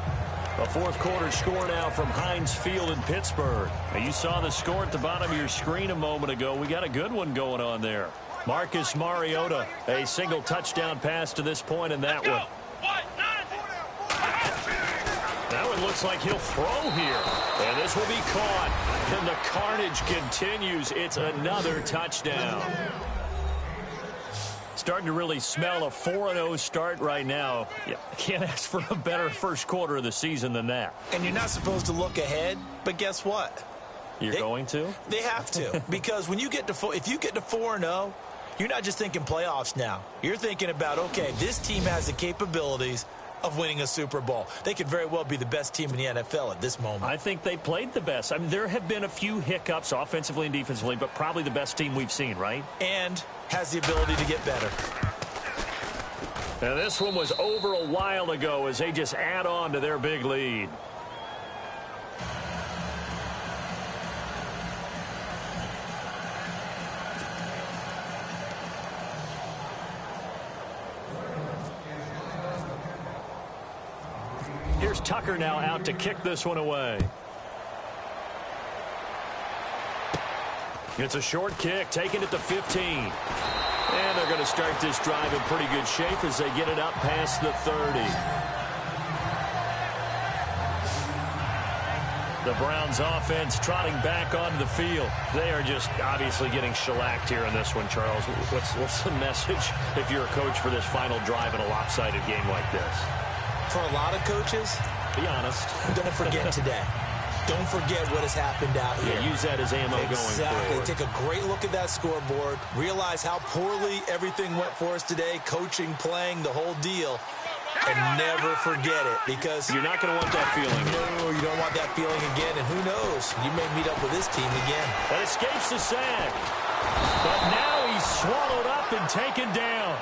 A fourth quarter score now from Heinz Field in Pittsburgh. Now you saw the score at the bottom of your screen a moment ago. We got a good one going on there. Marcus Mariota, a single touchdown pass to this point in that one. That one looks like he'll throw here. And this will be caught. And the carnage continues. It's another touchdown. Starting to really smell a 4-0 start right now. Yeah, can't ask for a better first quarter of the season than that. And you're not supposed to look ahead, but guess what? You're going to? They have to. Because when you get to if you get to 4-0, you're not just thinking playoffs now. You're thinking about, okay, this team has the capabilities of winning a Super Bowl. They could very well be the best team in the NFL at this moment. I think they played the best. I mean, there have been a few hiccups offensively and defensively, but probably the best team we've seen, right? And has the ability to get better. Now, this one was over a while ago as they just add on to their big lead. Here's Tucker now out to kick this one away. It's a short kick, taking it to 15. And they're going to start this drive in pretty good shape as they get it up past the 30. The Browns offense trotting back onto the field. They are just obviously getting shellacked here in this one, Charles. What's the message if you're a coach for this final drive in a lopsided game like this? For a lot of coaches, be honest, don't forget today. Don't forget what has happened out here. Yeah, use that as ammo going forward. Take a great look at that scoreboard. Realize how poorly everything went for us today. Coaching, playing, the whole deal. and never forget it, because you're not going to want that feeling. No, you don't want that feeling again, and who knows, you may meet up with this team again. That escapes the sack. But now he's swallowed up and taken down.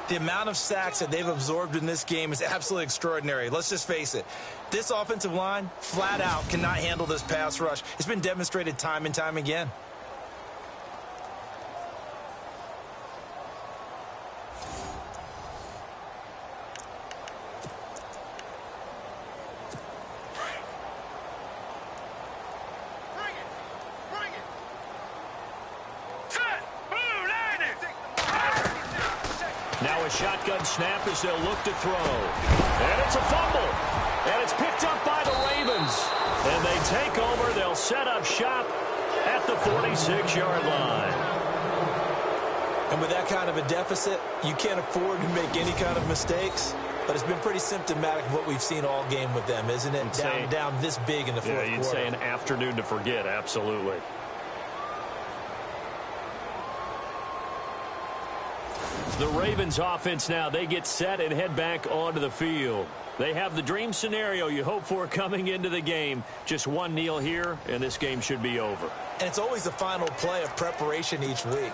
The amount of sacks that they've absorbed in this game is absolutely extraordinary. Let's just face it. This offensive line, flat out, cannot handle this pass rush. It's been demonstrated time and time again. Now a shotgun snap as they'll look to throw. And it's a fumble. And it's picked up by the Ravens. And they take over. They'll set up shop at the 46-yard line. And with that kind of a deficit, you can't afford to make any kind of mistakes. But it's been pretty symptomatic of what we've seen all game with them, isn't it? Down this big in the fourth quarter. Yeah, you'd say an afternoon to forget, absolutely. The Ravens offense now, they get set and head back onto the field. They have the dream scenario you hope for coming into the game. Just one kneel here, and this game should be over. And it's always the final play of preparation each week.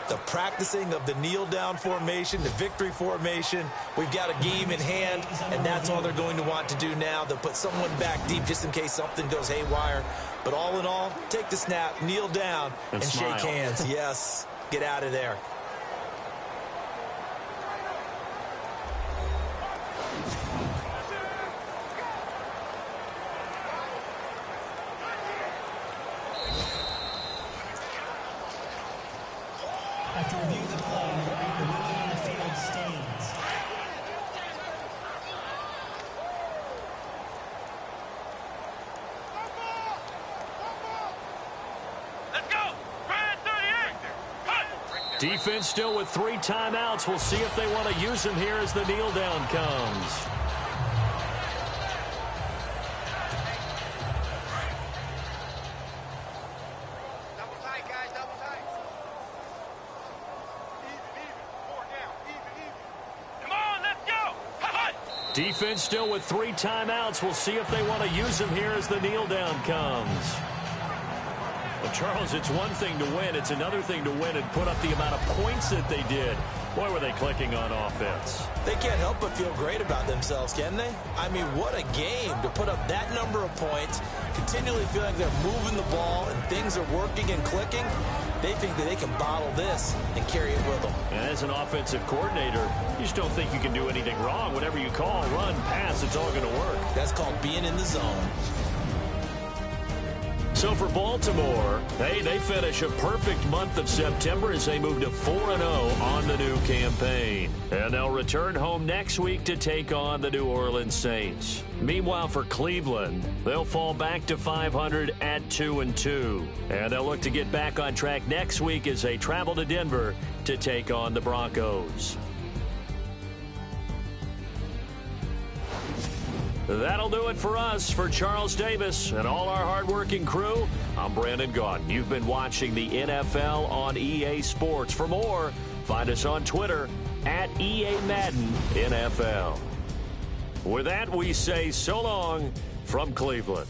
The practicing of the kneel-down formation, the victory formation. We've got a game in hand, and that's all they're going to want to do now. They'll put someone back deep just in case something goes haywire. But all in all, take the snap, kneel down, and shake hands. Yes, get out of there. After reviewing the play, the ruling on the field stands. Let's go! Ryan 38! Cut! Defense still with 3 timeouts. We'll see if they want to use them here as the kneel down comes. Double tight, guys, double tight. Come on, let's go! Defense still with 3 timeouts. We'll see if they want to use them here as the kneel down comes. Well, Charles, it's one thing to win. It's another thing to win and put up the amount of points that they did. Boy, were they clicking on offense. They can't help but feel great about themselves, can they? I mean, what a game to put up that number of points, continually feeling like they're moving the ball and things are working and clicking. They think that they can bottle this and carry it with them. And as an offensive coordinator, you just don't think you can do anything wrong. Whatever you call, run, pass, it's all going to work. That's called being in the zone. So for Baltimore, hey, they finish a perfect month of September as they move to 4-0 on the new campaign. And they'll return home next week to take on the New Orleans Saints. Meanwhile, for Cleveland, they'll fall back to 500 at 2-2. And they'll look to get back on track next week as they travel to Denver to take on the Broncos. That'll do it for us. For Charles Davis and all our hardworking crew, I'm Brandon Gaudin. You've been watching the NFL on EA Sports. For more, find us on Twitter at EA Madden NFL. With that, we say so long from Cleveland.